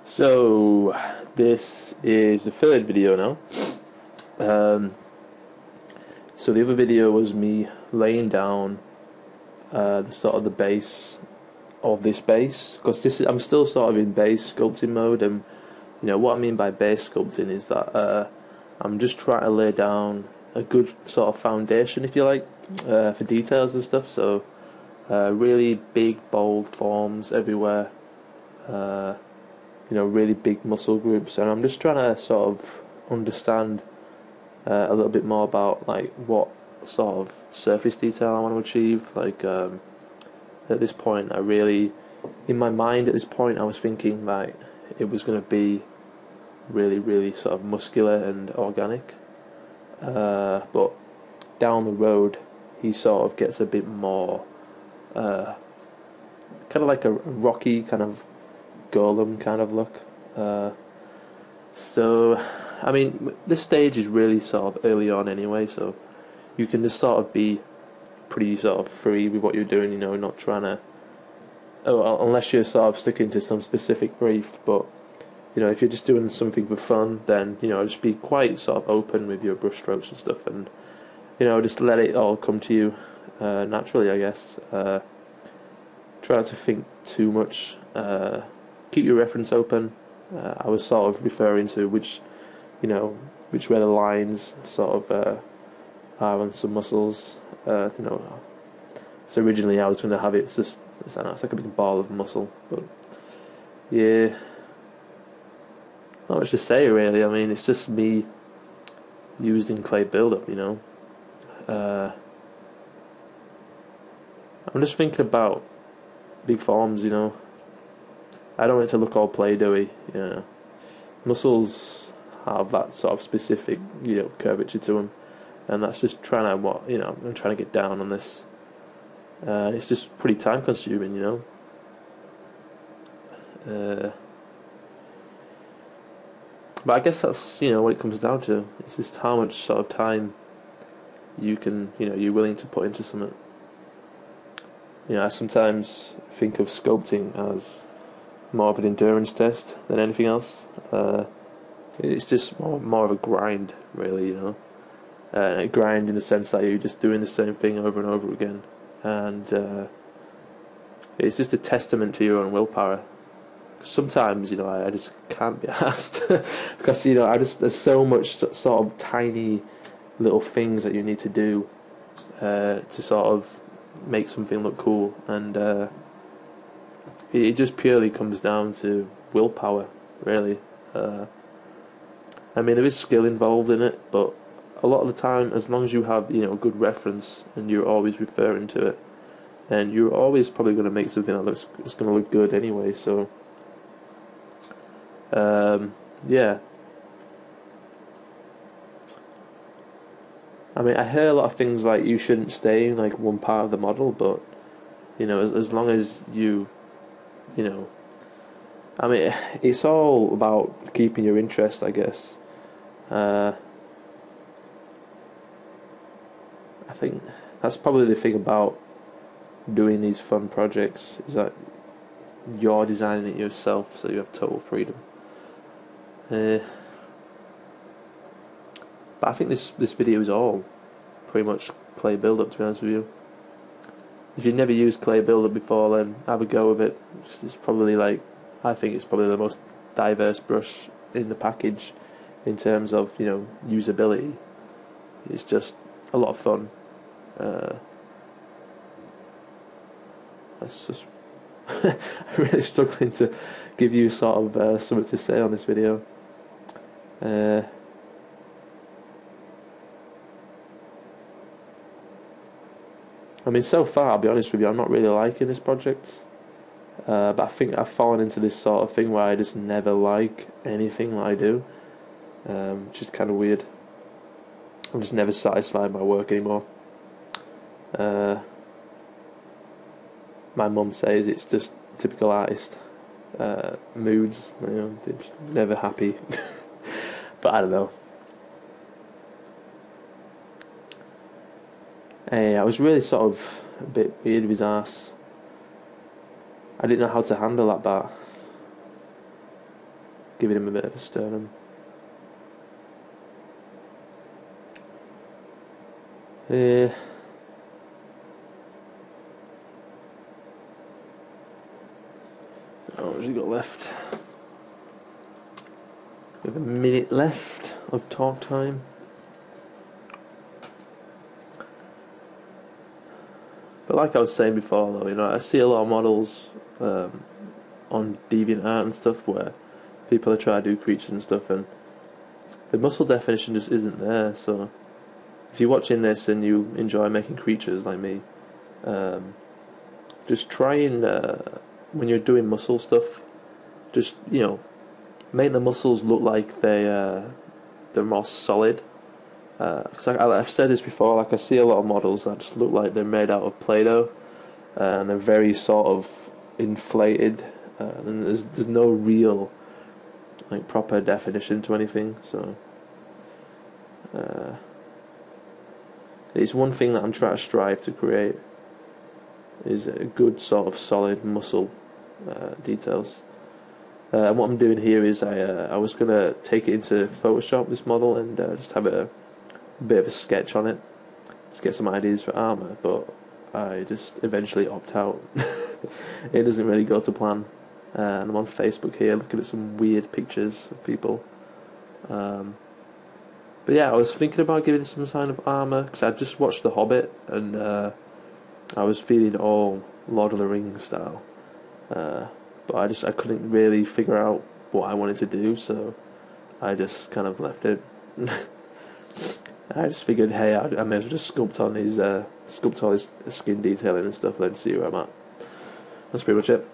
So this is the third video now. So the other video was me laying down the sort of the base of this base, because I'm still sort of in base sculpting mode, and what I mean by base sculpting is that I'm just trying to lay down a good sort of foundation, if you like, for details and stuff. So really big bold forms everywhere. Really big muscle groups, and I'm just trying to sort of understand a little bit more about like what sort of surface detail I want to achieve. Like at this point, in my mind at this point, I was thinking like it was going to be really sort of muscular and organic, but down the road he sort of gets a bit more kind of like a rocky kind of golem kind of look. So I mean, this stage is really sort of early on anyway, so you can just sort of be pretty sort of free with what you're doing, not trying to, unless you're sort of sticking to some specific brief. But if you're just doing something for fun, then just be quite sort of open with your brush strokes and stuff, and just let it all come to you naturally, I guess. Try not to think too much. Keep your reference open. I was sort of referring to which way the lines sort of are on some muscles. So originally I was going to have it's like a big ball of muscle, but yeah, not much to say really. I mean, it's just me using clay build-up. I'm just thinking about big forms. I don't want it to look all play-doughy. Muscles have that sort of specific, curvature to them, and that's just trying to I'm trying to get down on this. It's just pretty time-consuming, But I guess that's what it comes down to. It's just how much sort of time you can, you're willing to put into something. I sometimes think of sculpting as more of an endurance test than anything else. It's just more of a grind, really, a grind in the sense that you're just doing the same thing over and over again, and it's just a testament to your own willpower. Sometimes I just can't be asked because there's so much sort of tiny little things that you need to do to sort of make something look cool, and it just purely comes down to willpower, really. I mean, there is skill involved in it, but a lot of the time, as long as you have a good reference and you're always referring to it, then you're always probably going to make something that looks going to look good anyway. So yeah. I mean, I hear a lot of things like you shouldn't stay in like one part of the model, but as long as I mean, it's all about keeping your interest, I guess. I think that's probably the thing about doing these fun projects, is that you're designing it yourself, so you have total freedom. But I think this video is all pretty much clay build-up, to be honest with you. If you've never used clay build-up before, then have a go with it. It's probably I think it's probably the most diverse brush in the package in terms of usability. It's just a lot of fun. That's just I'm really struggling to give you sort of something to say on this video. I mean, so far, I'll be honest with you, I'm not really liking this project. But I think I've fallen into this sort of thing where I just never like anything that I do, which is kind of weird. I'm just never satisfied by work anymore. My mum says it's just typical artist moods. They're just never happy. But I don't know. I was really sort of a bit weird with his ass. I didn't know how to handle that part. giving him a bit of a sternum. Yeah. Oh, what have you got left? We have a minute left of talk time. But like I was saying before, though, you know, I see a lot of models on DeviantArt and stuff where people are trying to do creatures and stuff, and the muscle definition just isn't there. So if you're watching this and you enjoy making creatures like me, just try and when you're doing muscle stuff, just, you know, make the muscles look like they're more solid. Because I've said this before, like I see a lot of models that just look like they're made out of Play-Doh, and they're very sort of inflated, and there's no real like proper definition to anything. So it's one thing that I'm trying to strive to create is a good sort of solid muscle details. And what I'm doing here is I was gonna take it into Photoshop, this model, and just have a bit of a sketch on it to get some ideas for armor, but I just eventually opt out. It doesn't really go to plan, and I'm on Facebook here looking at some weird pictures of people. But yeah, I was thinking about giving some sign of armor because I just watched The Hobbit, and I was feeling all Lord of the Rings style, but I couldn't really figure out what I wanted to do, so I just kind of left it. I just figured, hey, I may as well just sculpt all his skin detailing and stuff, then see where I'm at. That's pretty much it.